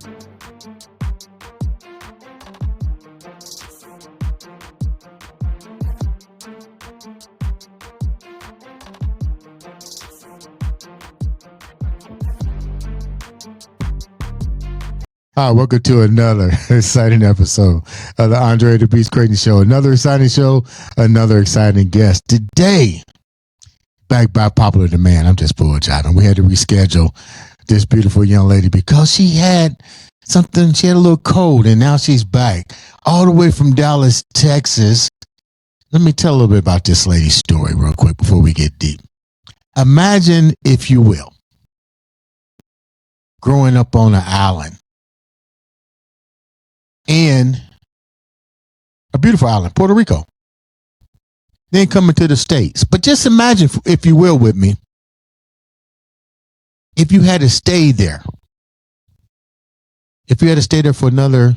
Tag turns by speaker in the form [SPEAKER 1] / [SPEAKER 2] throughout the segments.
[SPEAKER 1] Hi, welcome to another exciting episode of the Andre the Beast Creighton Show. Another exciting show, another exciting guest. Today, back by popular demand, I'm just bull jiving. We had to reschedule this beautiful young lady because she had something, she had a little cold, and now she's back all the way from Dallas, Texas. Let me tell a little bit about this lady's story real quick before we get deep. Imagine, if you will, growing up on an island. In a beautiful island, Puerto Rico. Then coming to the States. But just imagine, if you will, with me, if you had to stay there. If you had to stay there for another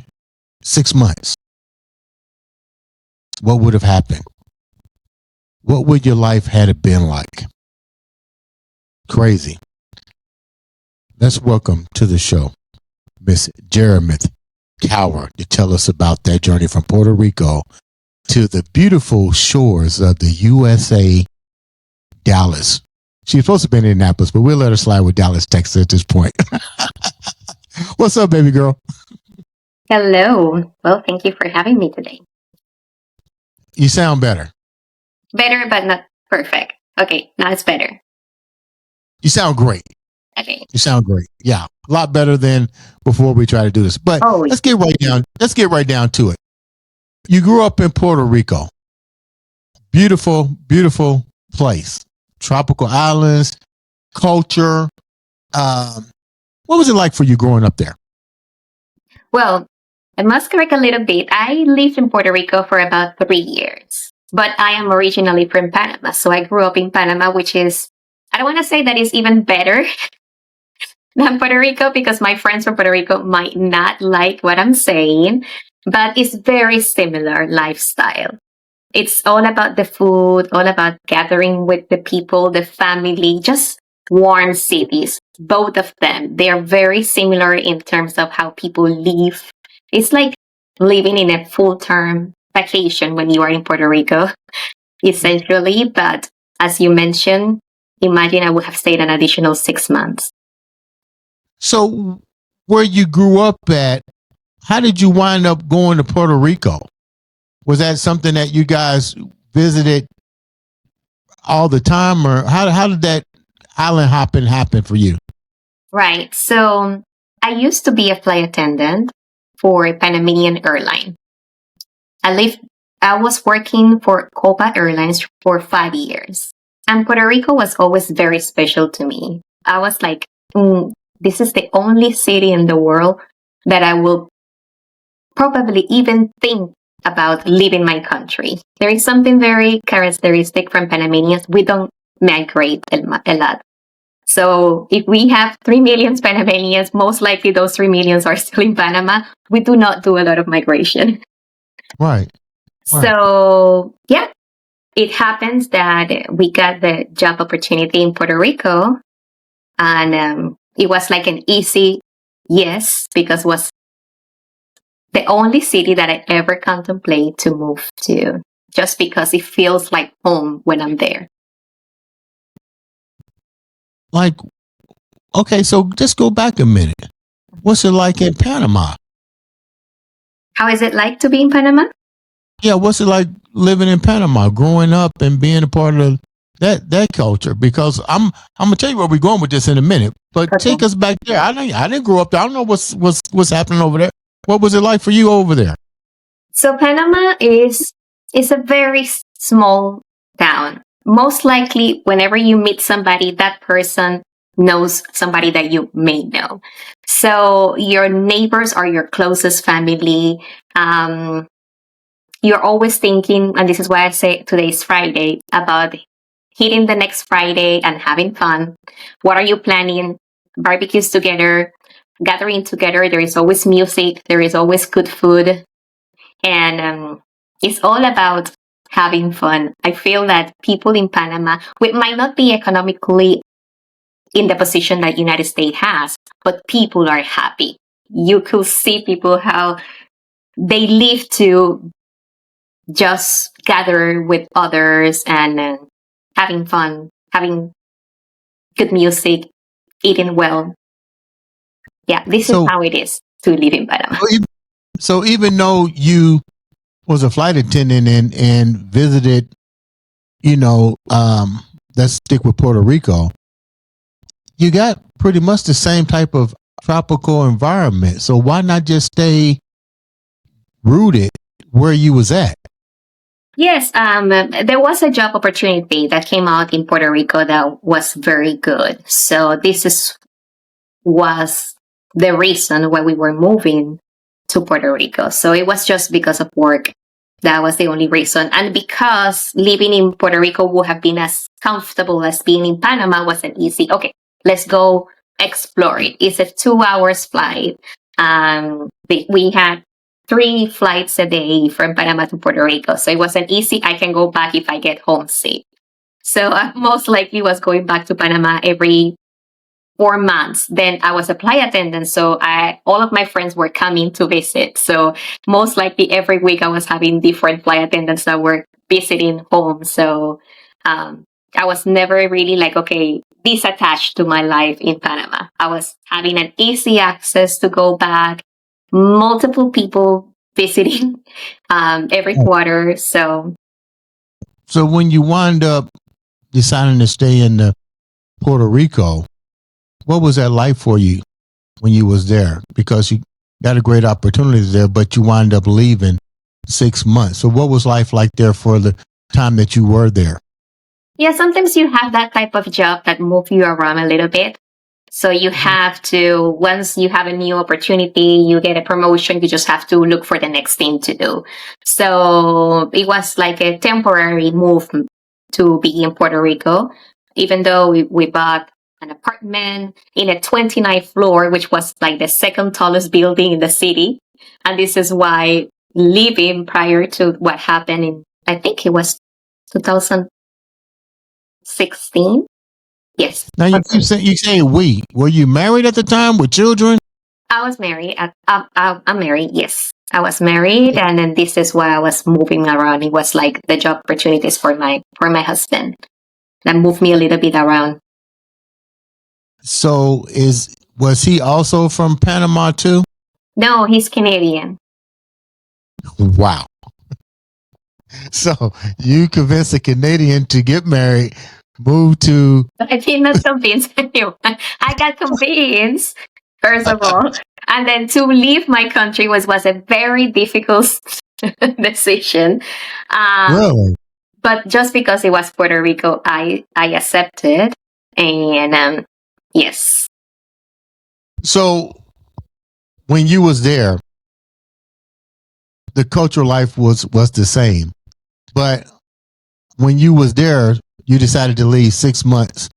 [SPEAKER 1] 6 months, what would have happened? What would your life have been like? Crazy. Let's welcome to the show Miss Jeremith to tell us about that journey from Puerto Rico to the beautiful shores of the USA, Dallas. She's supposed to be in Indianapolis, but we'll let her slide with Dallas, Texas at this point. What's up, baby girl?
[SPEAKER 2] Hello. Well, thank you for having me today.
[SPEAKER 1] You sound better.
[SPEAKER 2] Better, but not perfect. Okay, now it's better.
[SPEAKER 1] You sound great.
[SPEAKER 2] Okay.
[SPEAKER 1] You sound great. Yeah, a lot better than before we try to do this. But let's get right down. Let's get right down to it. You grew up in Puerto Rico. Beautiful, beautiful place. Tropical islands, culture. What was it like for you growing up there?
[SPEAKER 2] Well, I must correct a little bit. I lived in Puerto Rico for about 3 years, but I am originally from Panama. So I grew up in Panama, which is, I don't want to say that it's even better than Puerto Rico because my friends from Puerto Rico might not like what I'm saying, but it's very similar lifestyle. It's all about the food, all about gathering with the people, the family, just warm cities, both of them. They are very similar in terms of how people live. It's like living in a full-term vacation when you are in Puerto Rico, essentially. But as you mentioned, imagine I would have stayed an additional 6 months.
[SPEAKER 1] So where you grew up at, how did you wind up going to Puerto Rico? Was that something that you guys visited all the time, or how did that island hopping happen for you?
[SPEAKER 2] Right. So I used to be a flight attendant for a Panamanian airline. I was working for Copa Airlines for 5 years. And Puerto Rico was always very special to me. I was like, this is the only city in the world that I will probably even think about leaving my country. There is something very characteristic from Panamanians. We don't migrate a lot. So if we have 3 million Panamanians, most likely those 3 millions are still in Panama. We do not do a lot of migration.
[SPEAKER 1] Right.
[SPEAKER 2] So, yeah, it happens that we got the job opportunity in Puerto Rico. And it was like an easy yes, because it was the only city that I ever contemplate to move to, just because it feels like home when I'm there.
[SPEAKER 1] Like, okay, so just go back a minute. What's it like in Panama?
[SPEAKER 2] How is it like to be in Panama?
[SPEAKER 1] Yeah, what's it like living in Panama, growing up and being a part of that culture? Because I'm gonna tell you where we're going with this in a minute, but take us back there. I didn't grow up there. I don't know what's happening over there. What was it like for you over there?
[SPEAKER 2] So Panama is a very small town. Most likely, whenever you meet somebody, that person knows somebody that you may know. So your neighbors are your closest family. You're always thinking, and this is why I say today's Friday, about hitting the next Friday and having fun. What are you planning? Barbecues together, gathering together. There is always music. There is always good food. And it's all about having fun. I feel that people in Panama, we might not be economically in the position that United States has, but people are happy. you could see people how they live to just gather with others and having fun, having good music, eating well. Yeah, this is
[SPEAKER 1] So,
[SPEAKER 2] how it is to live in Panama.
[SPEAKER 1] so even though you was a flight attendant and visited, let's stick with Puerto Rico, you got pretty much the same type of tropical environment. So why not just stay rooted where you was at?
[SPEAKER 2] Yes, there was a job opportunity that came out in Puerto Rico that was very good. So was the reason why we were moving to Puerto Rico. So it was just because of work. That was the only reason. And because living in Puerto Rico would have been as comfortable as being in Panama wasn't easy. Okay, let's go explore it. It's a 2 hours flight. We had 3 flights a day from Panama to Puerto Rico. So it wasn't easy. I can go back if I get homesick. So I most likely was going back to Panama every 4 months. Then I was a flight attendant, so all of my friends were coming to visit. So most likely every week I was having different flight attendants that were visiting home. So I was never really disattached to my life in Panama. I was having an easy access to go back, multiple people visiting every quarter. So
[SPEAKER 1] when you wind up deciding to stay in Puerto Rico, what was that like for you when you was there? Because you got a great opportunity there, but you wind up leaving 6 months. So what was life like there for the time that you were there?
[SPEAKER 2] Yeah, sometimes you have that type of job that move you around a little bit. So you have to, once you have a new opportunity, you get a promotion, you just have to look for the next thing to do. So it was like a temporary move to be in Puerto Rico, even though we bought an apartment in a 29th floor, which was like the second tallest building in the city. And this is why living prior to what happened in, I think it was 2016. Yes.
[SPEAKER 1] Now you saying we. Were you married at the time with children?
[SPEAKER 2] I was married. I'm married. Yes. I was married. And then this is why I was moving around. It was like the job opportunities for my husband that moved me a little bit around.
[SPEAKER 1] So was he also from Panama too?
[SPEAKER 2] No, he's Canadian.
[SPEAKER 1] Wow. So you convinced a Canadian to get married, move to.
[SPEAKER 2] I did not convince anyone. I got convinced, first of all. And then to leave my country was a very difficult decision.
[SPEAKER 1] Really?
[SPEAKER 2] But just because it was Puerto Rico, I accepted. And yes.
[SPEAKER 1] So when you was there, the cultural life was the same. But when you was there, you decided to leave 6 months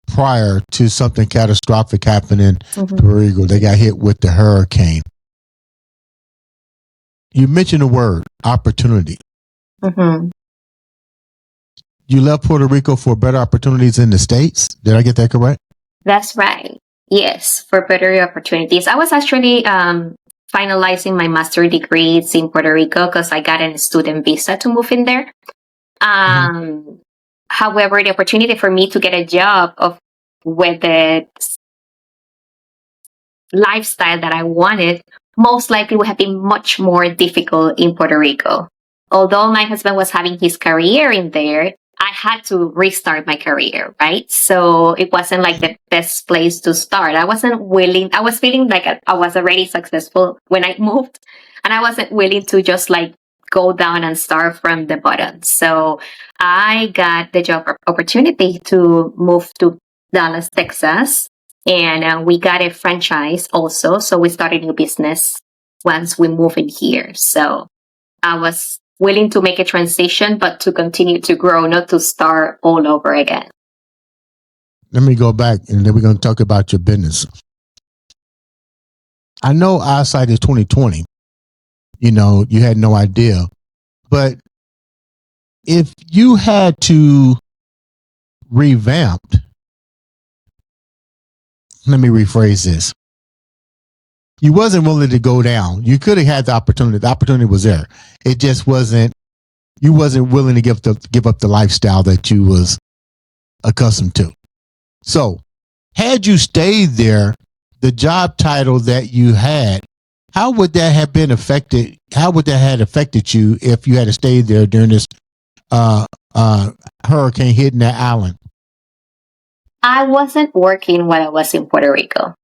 [SPEAKER 1] prior to something catastrophic happening in Puerto Rico. They got hit with the hurricane. You mentioned the word opportunity.
[SPEAKER 2] Mm-hmm.
[SPEAKER 1] You left Puerto Rico for better opportunities in the States. Did I get that correct?
[SPEAKER 2] That's right. Yes, for better opportunities. I was actually finalizing my master's degrees in Puerto Rico because I got a student visa to move in there. However, the opportunity for me to get a job with the lifestyle that I wanted most likely would have been much more difficult in Puerto Rico. Although my husband was having his career in there, I had to restart my career, right? So it wasn't like the best place to start. I wasn't willing. I was feeling like I was already successful when I moved, and I wasn't willing to just like go down and start from the bottom. So I got the job opportunity to move to Dallas, Texas, and we got a franchise also. So we started a new business once we moved in here. So I was willing to make a transition, but to continue to grow, not to start all over again.
[SPEAKER 1] Let me go back and then we're going to talk about your business. I know eyesight is 2020. You had no idea. But if you had to revamp, let me rephrase this. you wasn't willing to go down. You could have had the opportunity. The opportunity was there. It just wasn't. You wasn't willing to give up the lifestyle that you was accustomed to. So, had you stayed there, the job title that you had, how would that have been affected? How would that have affected you if you had stayed there during this uh, hurricane hitting that island?
[SPEAKER 2] I wasn't working while I was in Puerto Rico.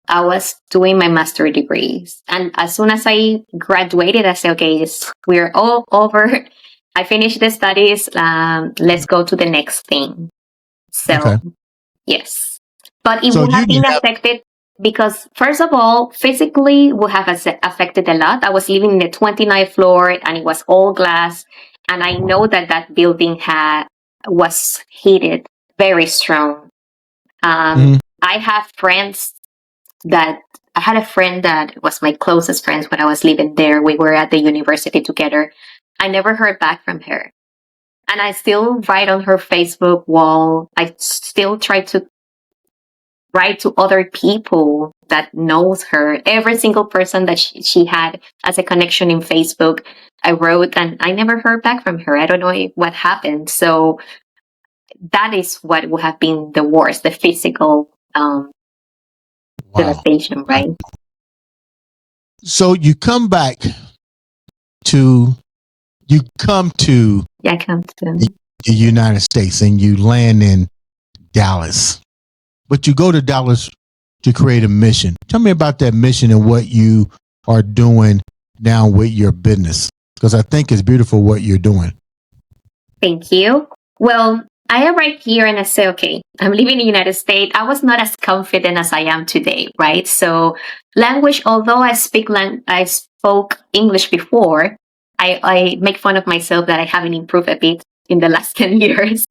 [SPEAKER 2] I was doing my master degrees. And as soon as I graduated, I said, okay, we're all over. I finished the studies. Let's go to the next thing. So,
[SPEAKER 1] Okay.
[SPEAKER 2] yes. But it
[SPEAKER 1] So
[SPEAKER 2] would
[SPEAKER 1] you
[SPEAKER 2] have been
[SPEAKER 1] didn't have.
[SPEAKER 2] affected because, first of all, physically would have affected a lot. I was living in the 29th floor and it was all glass. And I know that building was heated very strong.
[SPEAKER 1] Mhm.
[SPEAKER 2] I have friends that I had a friend that was my closest friends when I was living there. We were at the university together. I never heard back from her. And I still write on her Facebook wall. I still try to write to other people that knows her. Every single person that she had as a connection in Facebook, I wrote and I never heard back from her. I don't know what happened. So that is what would have been the worst, the physical
[SPEAKER 1] Wow.
[SPEAKER 2] devastation, right?
[SPEAKER 1] So you come back to
[SPEAKER 2] Yeah, come to
[SPEAKER 1] the United States and you land in Dallas, but you go to Dallas to create a mission. Tell me about that mission and what you are doing now with your business, because I think it's beautiful what you're doing.
[SPEAKER 2] Thank you. Well, I arrived here and I say, okay, I'm living in the United States. I was not as confident as I am today, right? So language, although I spoke English before, I make fun of myself that I haven't improved a bit in the last 10 years.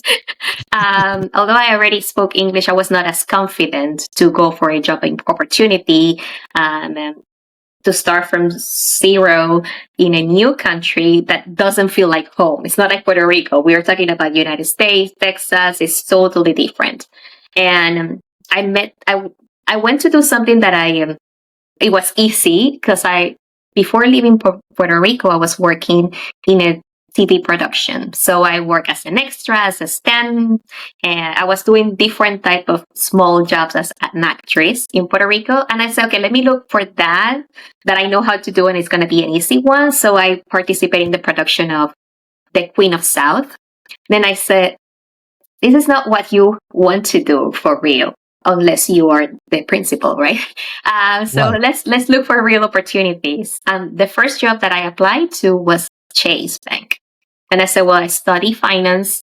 [SPEAKER 2] Although I already spoke English, I was not as confident to go for a job opportunity. To start from zero in a new country that doesn't feel like home. It's not like Puerto Rico. We are talking about United States, Texas. It's totally different. And I went to do something that it was easy because before leaving Puerto Rico, I was working in a TV production. So I work as an extra, as a stand, and I was doing different type of small jobs as an actress in Puerto Rico. And I said, okay, let me look for that I know how to do, and it's going to be an easy one. So I participated in the production of The Queen of South. Then I said, this is not what you want to do for real, unless you are the principal, right? So
[SPEAKER 1] Right.
[SPEAKER 2] let's look for real opportunities. The first job that I applied to was Chase Bank. And I said, well, I study finance.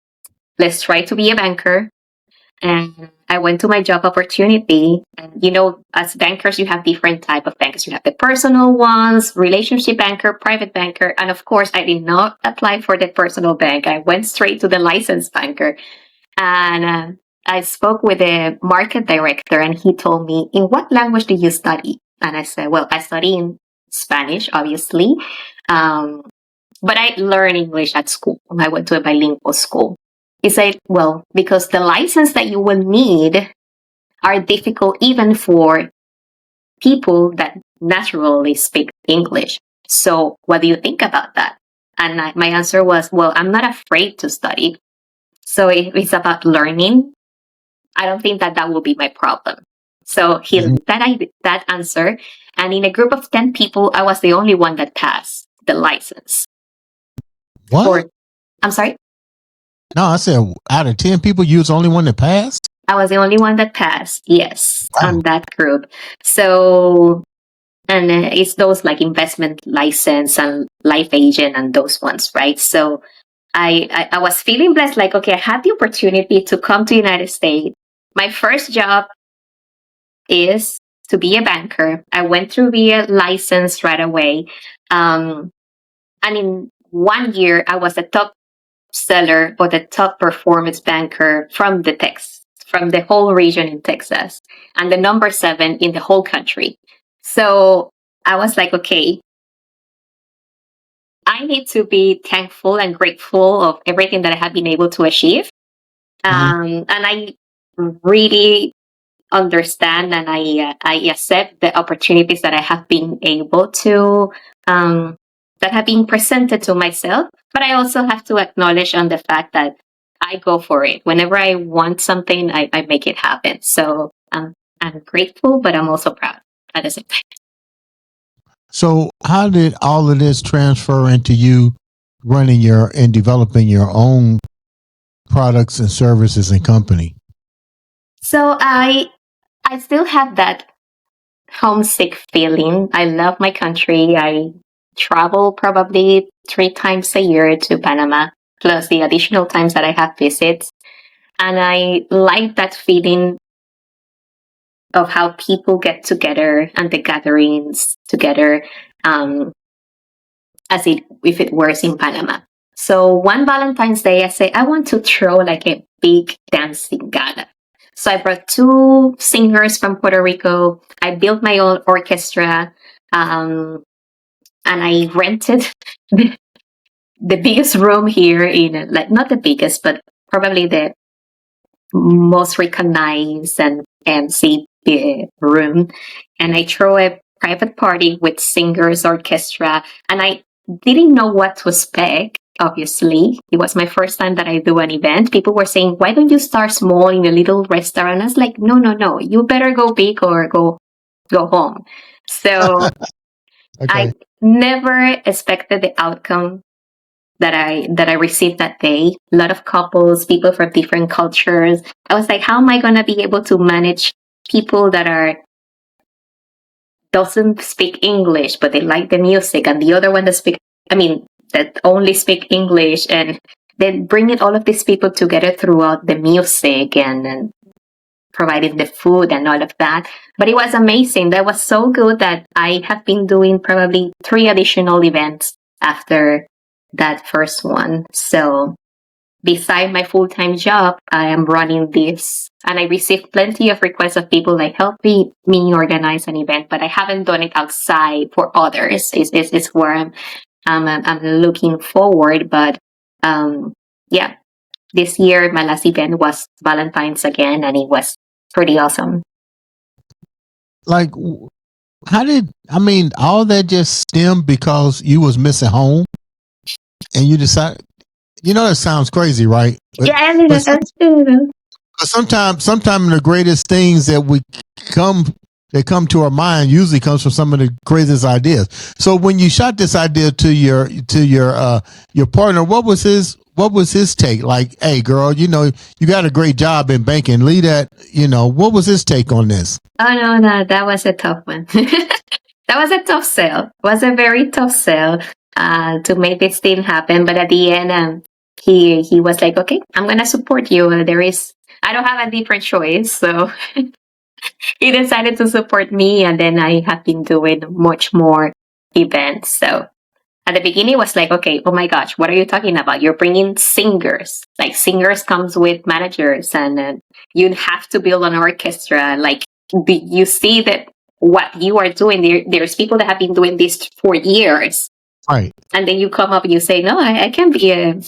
[SPEAKER 2] Let's try to be a banker. And I went to my job opportunity. And, as bankers, you have different type of bankers. You have the personal ones, relationship banker, private banker. And of course, I did not apply for the personal bank. I went straight to the licensed banker. And I spoke with the market director and he told me, in what language do you study? And I said, well, I study in Spanish, obviously. But I learned English at school. I went to a bilingual school. He said, well, because the license that you will need are difficult even for people that naturally speak English. So what do you think about that? And my answer was, well, I'm not afraid to study. So if it's about learning, I don't think that will be my problem. So that answer. And in a group of 10 people, I was the only one that passed the license.
[SPEAKER 1] What?
[SPEAKER 2] I'm sorry?
[SPEAKER 1] No, I said out of 10 people, you was the only one that passed?
[SPEAKER 2] I was the only one that passed, yes,
[SPEAKER 1] Wow.
[SPEAKER 2] on that group. So, and it's those like investment license and life agent and those ones, right? So I was feeling blessed, like, okay, I had the opportunity to come to the United States. My first job is to be a banker. I went through the license right away. And in 1 year, I was the top seller or the top performance banker from the whole region in Texas, and the number 7 in the whole country. So I was like, okay, I need to be thankful and grateful of everything that I have been able to achieve. And I really understand and I accept the opportunities that I have been able to that have been presented to myself. But I also have to acknowledge on the fact that I go for it. Whenever I want something, I make it happen. So I'm grateful, but I'm also proud at the same time.
[SPEAKER 1] So how did all of this transfer into you running your and developing your own products and services and company?
[SPEAKER 2] So I still have that homesick feeling. I love my country. I travel probably 3 times a year to Panama, plus the additional times that I have visits. And I like that feeling of how people get together and the gatherings together, as if it were in Panama. So one Valentine's Day, I say I want to throw like a big dancing gala. So I brought 2 singers from Puerto Rico. I built my own orchestra, and I rented the biggest room here in, like, not the biggest, but probably the most recognized and MC room. And I throw a private party with singers, orchestra, and I didn't know what to expect. Obviously, it was my first time that I do an event. People were saying, "Why don't you start small in a little restaurant?" I was like, "No, no, no! You better go big or go home." So
[SPEAKER 1] Okay.
[SPEAKER 2] I never expected the outcome that I received that day. A lot of couples, people from different cultures. I was like, how am I gonna be able to manage people that are doesn't speak English but they like the music, and the other one that only speak English, and then bringing all of these people together throughout the music and providing the food and all of that. But it was amazing. That was so good that I have been doing probably 3 additional events after that first one. So beside my full-time job, I am running this, and I received plenty of requests of people like, help me organize an event, but I haven't done it outside for others. It's where I'm looking forward. But yeah, this year my last event was Valentine's again, and it was pretty awesome.
[SPEAKER 1] Like, how did all that just stem because you was missing home, and you decided? You know that sounds crazy, right? But sometimes the greatest things that come to our mind usually comes from some of the craziest ideas. So when you shot this idea to your partner, what was his take? Like, hey girl, you got a great job in banking. Leave that, what was his take on this?
[SPEAKER 2] Oh no, that was a tough one. That was a tough sell. It was a very tough sell to make this thing happen. But at the end, he was like, okay, I'm gonna support you. I don't have a different choice, so he decided to support me, and then I have been doing much more events. So at the beginning, it was like, okay, oh my gosh, what are you talking about? You're bringing singers. Like, singers comes with managers, and you have to build an orchestra. Like, you see that what you are doing, there's people that have been doing this for years.
[SPEAKER 1] Right.
[SPEAKER 2] And then you come up and you say, no, I can be an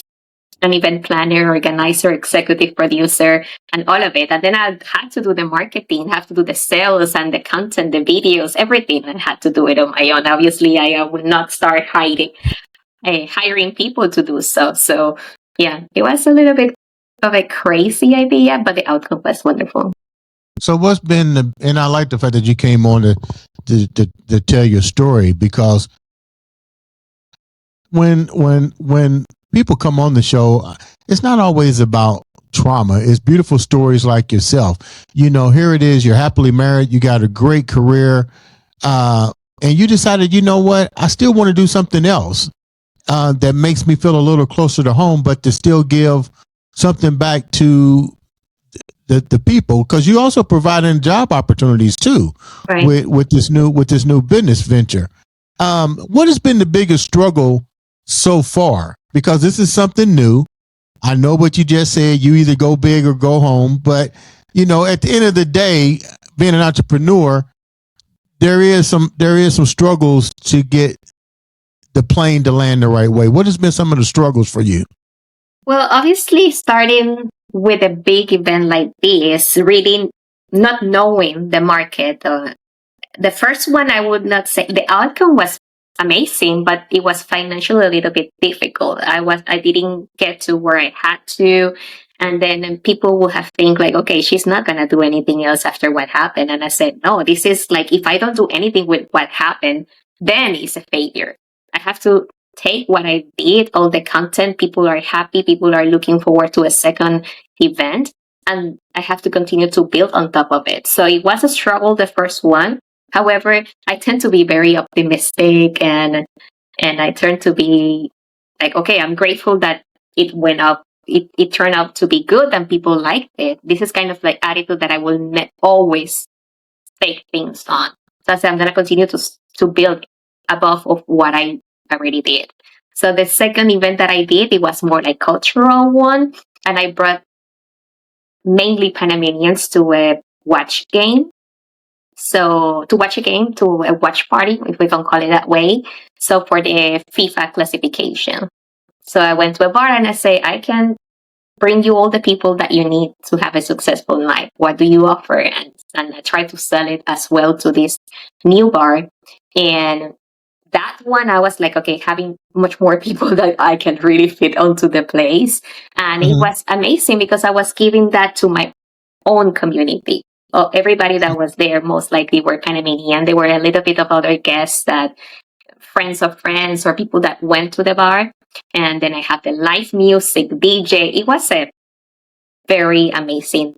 [SPEAKER 2] event planner, organizer, executive producer, and all of it. And then I had to do the marketing, have to do the sales and the content, the videos, everything. I had to do it on my own. Obviously, I would not start hiring people to do so. So yeah, it was a little bit of a crazy idea, but the outcome was wonderful.
[SPEAKER 1] So what's been and I like the fact that you came on to tell your story, because when people come on the show, it's not always about trauma. It's beautiful stories like yourself. Here it is. You're happily married. You got a great career, and you decided, you know what? I still want to do something else that makes me feel a little closer to home, but to still give something back to the people, because you also providing job opportunities too, right, with this new business venture. What has been the biggest struggle so far? Because this is something new. I know what you just said. You either go big or go home. But, at the end of the day, being an entrepreneur, there is some struggles to get the plane to land the right way. What has been some of the struggles for you?
[SPEAKER 2] Well, obviously, starting with a big event like this, really not knowing the market. The first one, I would not say the outcome was amazing, but it was financially a little bit difficult. I didn't get to where I had to. And then people will have think like, okay, she's not going to do anything else after what happened. And I said, no, this is like, if I don't do anything with what happened, then it's a failure. I have to take what I did, all the content. People are happy. People are looking forward to a second event. And I have to continue to build on top of it. So it was a struggle, the first one. However, I tend to be very optimistic and I tend to be like, okay, I'm grateful that it went up. It turned out to be good and people liked it. This is kind of like attitude that I will always take things on. So I said, I'm going to continue to build above of what I already did. So the second event that I did, it was more like cultural one. And I brought mainly Panamanians to a watch game. So to watch a game, to a watch party, if we can call it that way. So for the FIFA classification. So I went to a bar and I say, I can bring you all the people that you need to have a successful night. What do you offer? And I try to sell it as well to this new bar. And that one, I was like, okay, having much more people that I can really fit onto the place. And it was amazing because I was giving that to my own community. Everybody that was there most likely were Panamanian. There were a little bit of other guests that friends of friends or people that went to the bar. And then I have the live music, DJ. It was a very amazing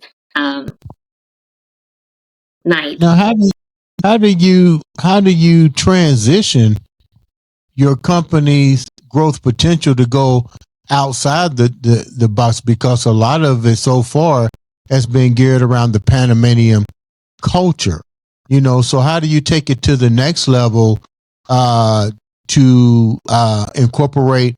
[SPEAKER 2] night.
[SPEAKER 1] Now, how do you transition your company's growth potential to go outside the box? Because a lot of it so far has been geared around the Panamanian culture, so how do you take it to the next level to incorporate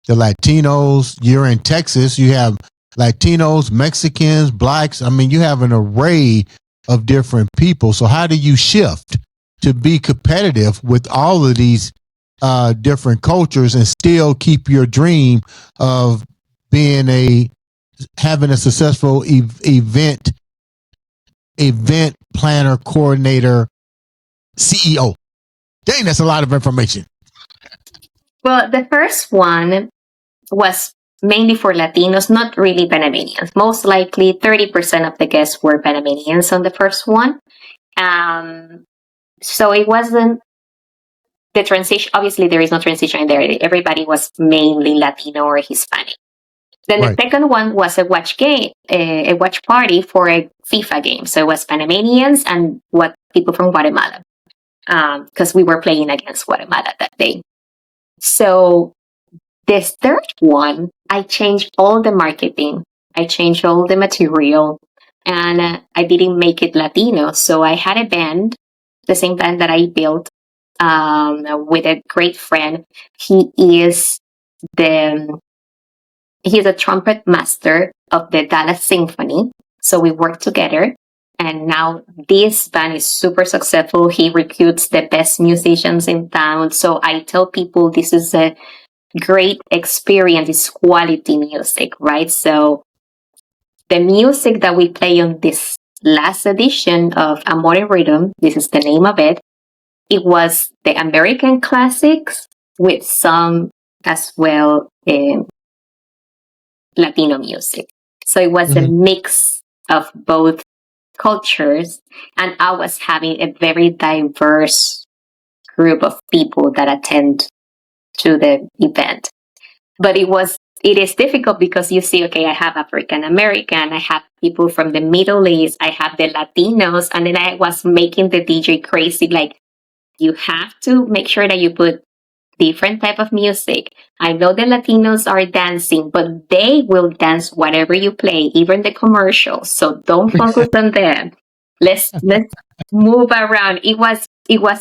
[SPEAKER 1] the Latinos? You're in Texas, you have Latinos, Mexicans, blacks. I mean, you have an array of different people. So how do you shift to be competitive with all of these different cultures and still keep your dream of having a successful event planner, coordinator, CEO? Dang, that's a lot of information.
[SPEAKER 2] Well, the first one was mainly for Latinos, not really Panamanians. Most likely 30% of the guests were Panamanians on the first one. So it wasn't the transition. Obviously, there is no transition there. Everybody was mainly Latino or Hispanic. Then the second one was a watch game, a watch party for a FIFA game. So it was Panamanians and people from Guatemala, because we were playing against Guatemala that day. So this third one, I changed all the marketing. I changed all the material, and I didn't make it Latino. So I had a band, the same band that I built with a great friend. He's a trumpet master of the Dallas Symphony. So we work together. And now this band is super successful. He recruits the best musicians in town. So I tell people this is a great experience. It's quality music, right? So the music that we play on this last edition of Amor en Rhythm, this is the name of it. It was the American classics with some as well Latino music. So it was a mix of both cultures, and I was having a very diverse group of people that attend to the event. But it is difficult because you see, okay, I have African American, I have people from the Middle East, I have the Latinos, and then I was making the DJ crazy, like, you have to make sure that you put different type of music. I know the Latinos are dancing, but they will dance whatever you play, even the commercials. So don't focus on them. Let's move around. It was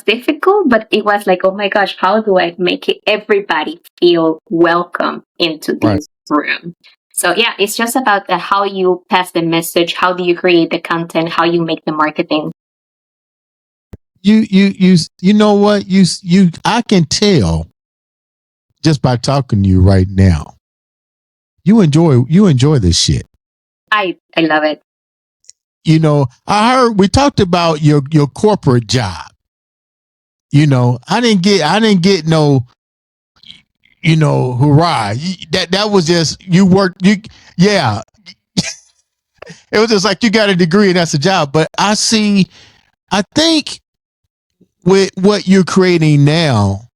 [SPEAKER 2] difficult, but it was like, oh my gosh, how do I make everybody feel welcome into this room? So yeah, it's just about how you pass the message, how do you create the content, how you make the marketing.
[SPEAKER 1] You know what? I can tell just by talking to you right now. You enjoy this shit.
[SPEAKER 2] I love it.
[SPEAKER 1] I heard we talked about your corporate job. I didn't get no, hurrah. That was just you worked. Yeah, it was just like you got a degree and that's a job. But I think with what you're creating now,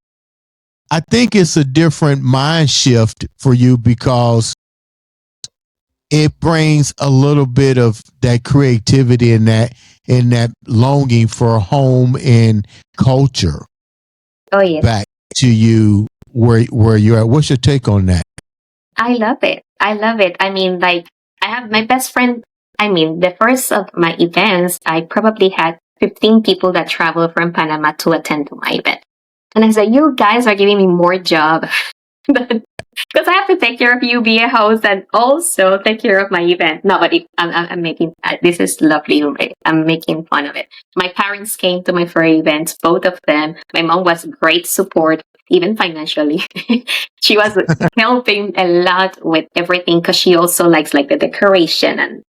[SPEAKER 1] I think it's a different mind shift for you because it brings a little bit of that creativity and that longing for home and culture
[SPEAKER 2] Oh yes,
[SPEAKER 1] back to you where you're at. What's your take on that?
[SPEAKER 2] I love it. I love it. I mean, like, I have my best friend. I mean, the first of my events, I probably had 15 people that traveled from Panama to attend to my event. And I said, you guys are giving me more job because I have to take care of you, be a host, and also take care of my event. No, but I'm making this is lovely. I'm making fun of it. My parents came to my first events, both of them. My mom was great support, even financially. She was helping a lot with everything because she also likes like the decoration and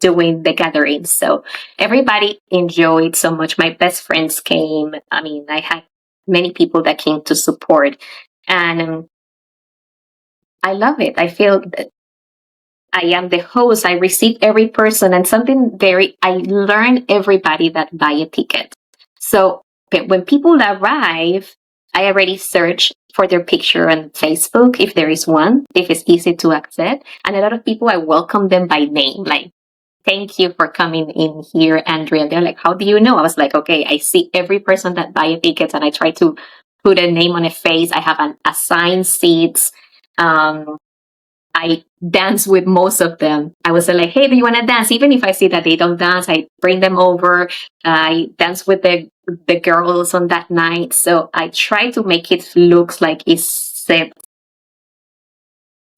[SPEAKER 2] doing the gatherings. So everybody enjoyed so much. My best friends came. I mean, I had many people that came to support, and I love it. I feel that I am the host. I receive every person, and I learn everybody that buy a ticket. So when people arrive, I already search for their picture on Facebook if there is one, if it's easy to access. And a lot of people, I welcome them by name, like, thank you for coming in here, Andrea. They're like, how do you know? I was like, okay, I see every person that buy a ticket and I try to put a name on a face. I have an assigned seats. I dance with most of them. I was like, hey, do you want to dance? Even if I see that they don't dance, I bring them over. I dance with the girls on that night. So I try to make it look like it's a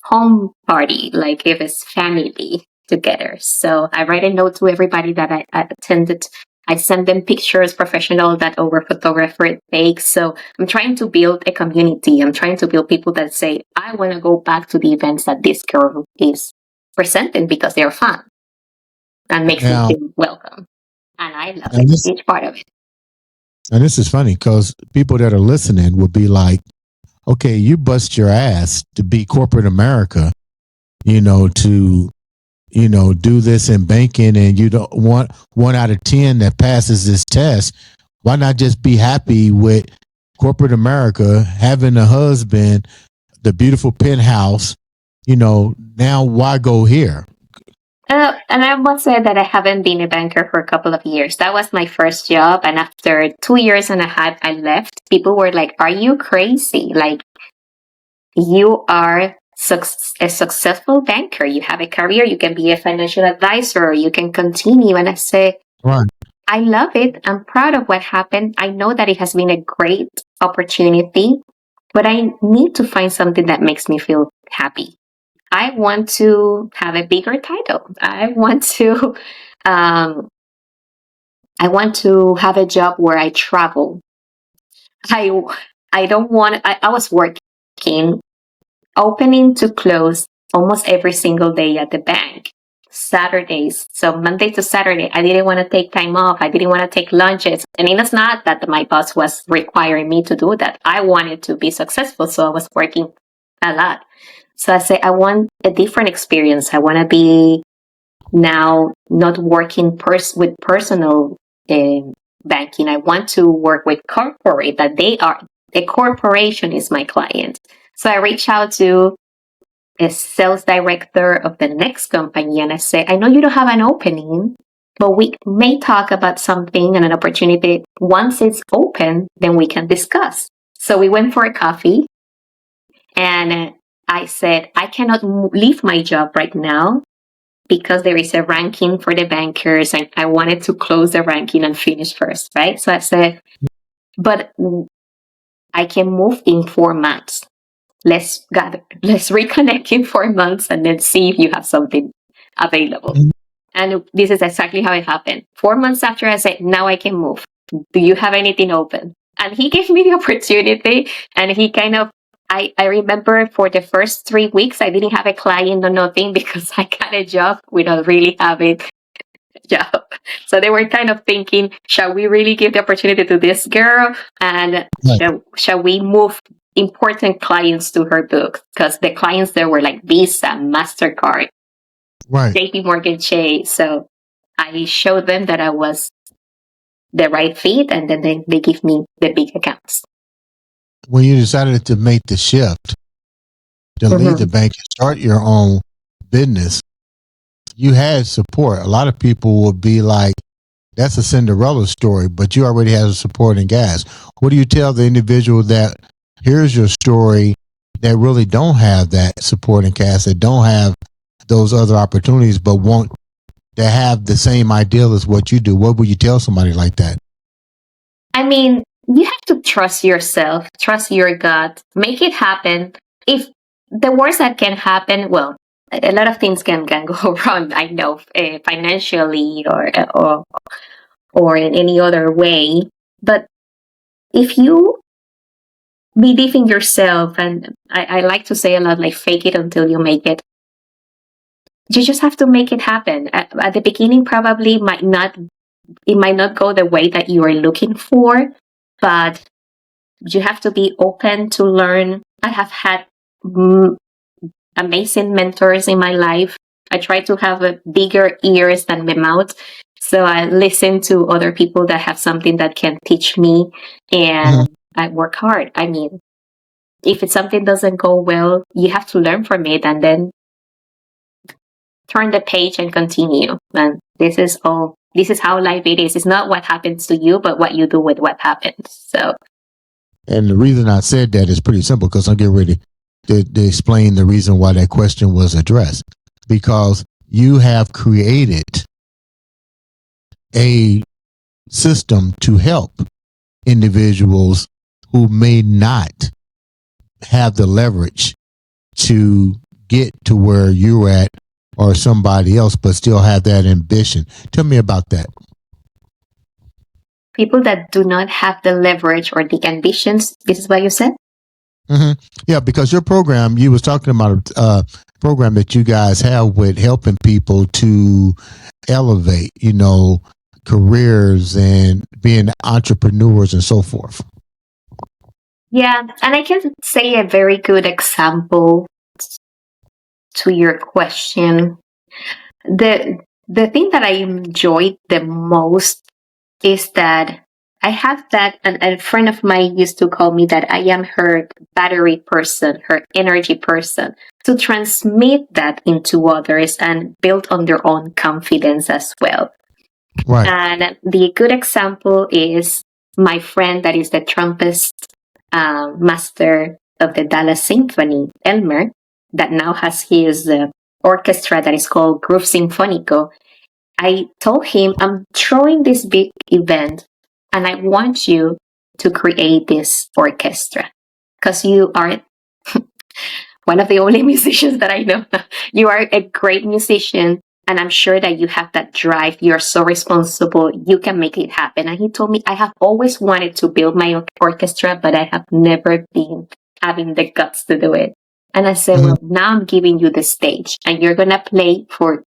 [SPEAKER 2] home party, like if it's family together. So I write a note to everybody that I attended. I send them pictures, professional that our photographer takes. So I'm trying to build a community. I'm trying to build people that say, I want to go back to the events that this girl is presenting because they're fun and makes me
[SPEAKER 1] Now,
[SPEAKER 2] feel welcome. And I love
[SPEAKER 1] and
[SPEAKER 2] it,
[SPEAKER 1] this
[SPEAKER 2] each part of it.
[SPEAKER 1] and this is funny because people that are listening will be like, okay, you bust your ass to be corporate America, to do this in banking, and you don't want 1 out of 10 that passes this test. Why not just be happy with corporate America, having a husband, the beautiful penthouse? Now why go here?
[SPEAKER 2] And I must say that I haven't been a banker for a couple of years. That was my first job. And after 2 years and a half, I left. People were like, are you crazy? Like, you are a successful banker. You have a career. You can be a financial advisor. You can continue. And I say,
[SPEAKER 1] Right.
[SPEAKER 2] I love it. I'm proud of what happened. I know that it has been a great opportunity, but I need to find something that makes me feel happy. I want to have a bigger title. Um, I want to have a job where I travel. I, I don't want, I was working opening to close almost every single day at the bank. Saturdays. So Monday to Saturday, I didn't want to take time off. I didn't want to take lunches. And it's not that my boss was requiring me to do that. I wanted to be successful. So I was working a lot. So I say, I want a different experience. I want to be now not working with personal banking. I want to work with corporate, that the corporation is my client. So I reach out to a sales director of the next company and I say, I know you don't have an opening, but we may talk about something and an opportunity. Once it's open, then we can discuss. So we went for a coffee and I said, I cannot leave my job right now because there is a ranking for the bankers and I wanted to close the ranking and finish first, right? So I said, but I can move in 4 months. Let's reconnect in 4 months and then see if you have something available.
[SPEAKER 1] Mhm.
[SPEAKER 2] And this is exactly how it happened. 4 months after, I said, now I can move. Do you have anything open? And he gave me the opportunity and he kind of, I remember for the first 3 weeks, I didn't have a client or nothing because I got a job without really having Yeah. So they were kind of thinking, shall we really give the opportunity to this girl? And
[SPEAKER 1] Right.
[SPEAKER 2] shall we move important clients to her book? Because the clients there were like Visa, MasterCard,
[SPEAKER 1] Right.
[SPEAKER 2] JP Morgan Chase. So I showed them that I was the right fit, and then they give me the big accounts.
[SPEAKER 1] When you decided to make the shift to leave the bank and start your own business, you had support. A lot of people would be like, that's a Cinderella story, but you already have a supporting cast. What do you tell the individual that here's your story that really don't have that supporting cast, that don't have those other opportunities, but want to have the same ideal as what you do? What would you tell somebody like that?
[SPEAKER 2] I mean, you have to trust yourself, trust your gut, make it happen. If the worst that can happen, well, a lot of things can go wrong. I know, financially or in any other way. But if you believe in yourself, and I like to say a lot, like fake it until you make it. You just have to make it happen. At the beginning, probably it might not go the way that you are looking for, but you have to be open to learn. I have had amazing mentors in my life. I try to have bigger ears than my mouth. So I listen to other people that have something that can teach me, and I work hard. I mean, if it's something doesn't go well, you have to learn from it and then turn the page and continue. And this is how life it is. It's not what happens to you, but what you do with what happens. So,
[SPEAKER 1] and the reason I said that is pretty simple, because I'm getting ready to explain the reason why that question was addressed. Because you have created a system to help individuals who may not have the leverage to get to where you're at or somebody else, but still have that ambition. Tell me about that.
[SPEAKER 2] People that do not have the leverage or the ambitions, this is what you said?
[SPEAKER 1] Yeah, because your program, you was talking about a program that you guys have with helping people to elevate, careers and being entrepreneurs and so forth.
[SPEAKER 2] Yeah, and I can say a very good example to your question. The thing that I enjoyed the most is that I have that, and a friend of mine used to call me that I am her battery person, her energy person, to transmit that into others and build on their own confidence as well.
[SPEAKER 1] Right.
[SPEAKER 2] And the good example is my friend that is the trumpet master of the Dallas Symphony, Elmer, that now has his orchestra that is called Groove Sinfonico. I told him, I'm throwing this big event and I want you to create this orchestra because you are one of the only musicians that I know. You are a great musician, and I'm sure that you have that drive. You're so responsible. You can make it happen. And he told me, I have always wanted to build my orchestra, but I have never been having the guts to do it. And I said, well, now I'm giving you the stage, and you're going to play for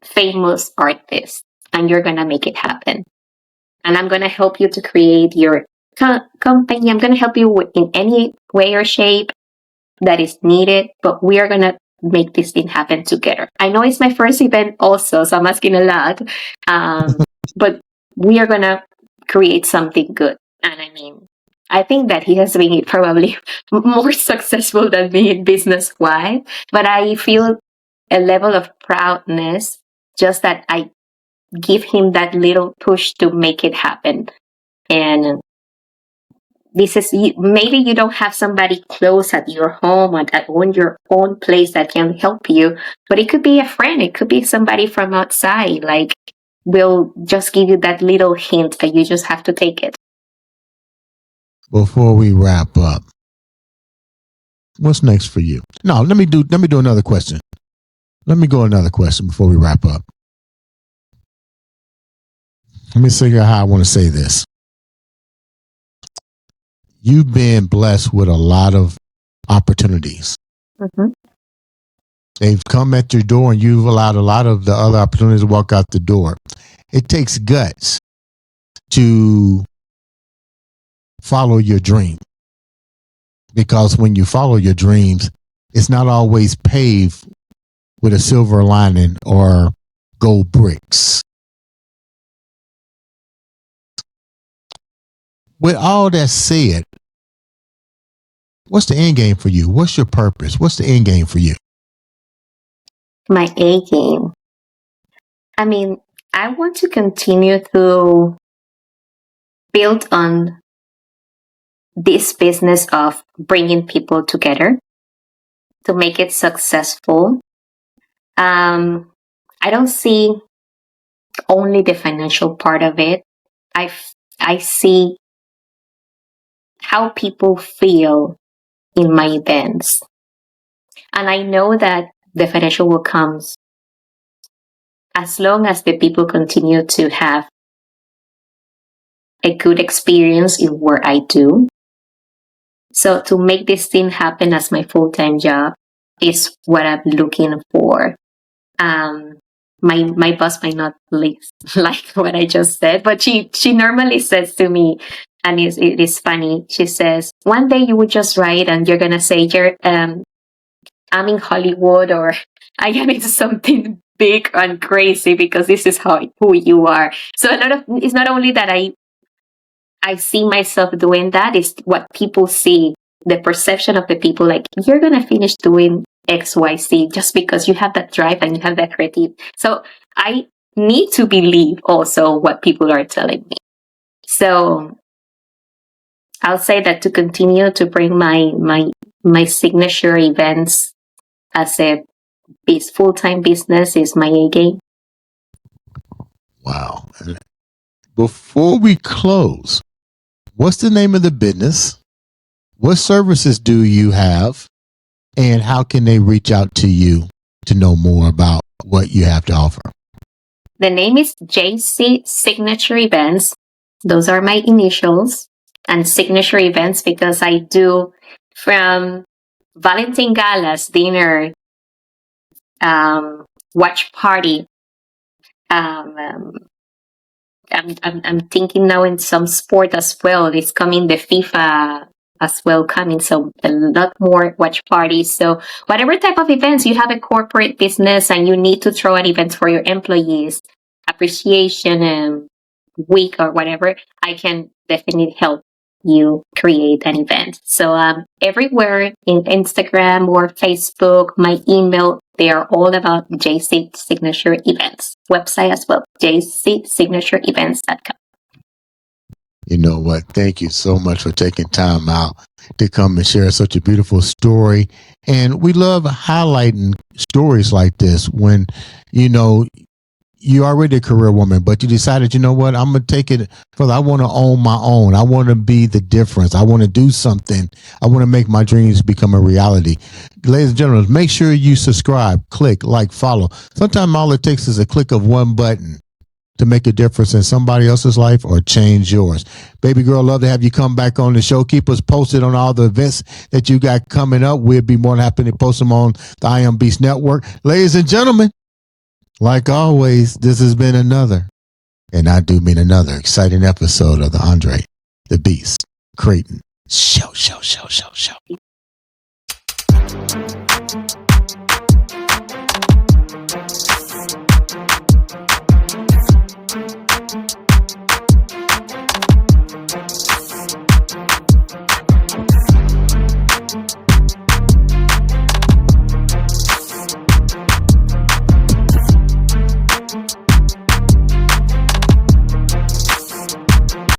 [SPEAKER 2] famous artists, and you're going to make it happen. And I'm going to help you to create your company. I'm going to help you in any way or shape that is needed, but we are going to make this thing happen together. I know it's my first event also, so I'm asking a lot. But we are going to create something good. And I mean, I think that he has been probably more successful than me in business-wise, but I feel a level of proudness just that I give him that little push to make it happen. And this is, maybe you don't have somebody close at your home or on your own place that can help you, but it could be a friend. It could be somebody from outside, like will just give you that little hint that you just have to take it.
[SPEAKER 1] Before we wrap up, what's next for you? No, let me do another question. Let me go another question before we wrap up. Let me figure out how I want to say this. You've been blessed with a lot of opportunities. They've come at your door and you've allowed a lot of the other opportunities to walk out the door. It takes guts to follow your dream, because when you follow your dreams, it's not always paved with a silver lining or gold bricks. With all that said, what's the end game for you? What's your purpose? What's the end game for you?
[SPEAKER 2] My A game. I mean, I want to continue to build on this business of bringing people together to make it successful. I don't see only the financial part of it. I see how people feel in my events. And I know that the financial will come as long as the people continue to have a good experience in what I do. So to make this thing happen as my full-time job is what I'm looking for. My boss might not like what I just said, but she normally says to me, and it is funny. She says, one day you would just write and you're gonna say I'm in Hollywood, or I am into something big and crazy, because this is who you are. So it's not only that I see myself doing that, it's what people see, the perception of the people, like, you're gonna finish doing XYZ just because you have that drive and you have that creative. So I need to believe also what people are telling me. So I'll say that to continue to bring my signature events as a full-time business is my A game.
[SPEAKER 1] Wow. Before we close, what's the name of the business? What services do you have? And how can they reach out to you to know more about what you have to offer?
[SPEAKER 2] The name is JC Signature Events. Those are my initials. And signature events because I do from Valentine Galas, dinner, watch party. I'm thinking now in some sport as well. It's coming, the FIFA as well coming, so a lot more watch parties. So whatever type of events, you have a corporate business and you need to throw an event for your employees, appreciation week or whatever, I can definitely help you create an event. So everywhere in Instagram or Facebook, my email, they are all about JC Signature Events. Website as well, jcsignatureevents.com.
[SPEAKER 1] You know what? Thank you so much for taking time out to come and share such a beautiful story. And we love highlighting stories like this when, you're already a career woman, but you decided, you know what, I'm going to take it further. I want to own my own. I want to be the difference. I want to do something. I want to make my dreams become a reality. Ladies and gentlemen, make sure you subscribe, click, like, follow. Sometimes all it takes is a click of one button to make a difference in somebody else's life or change yours. Baby girl, love to have you come back on the show. Keep us posted on all the events that you got coming up. We'll be more than happy to post them on the I Am Beast Network. Ladies and gentlemen, like always, this has been another, and I do mean another, exciting episode of the Andre the Beast Creighton Show.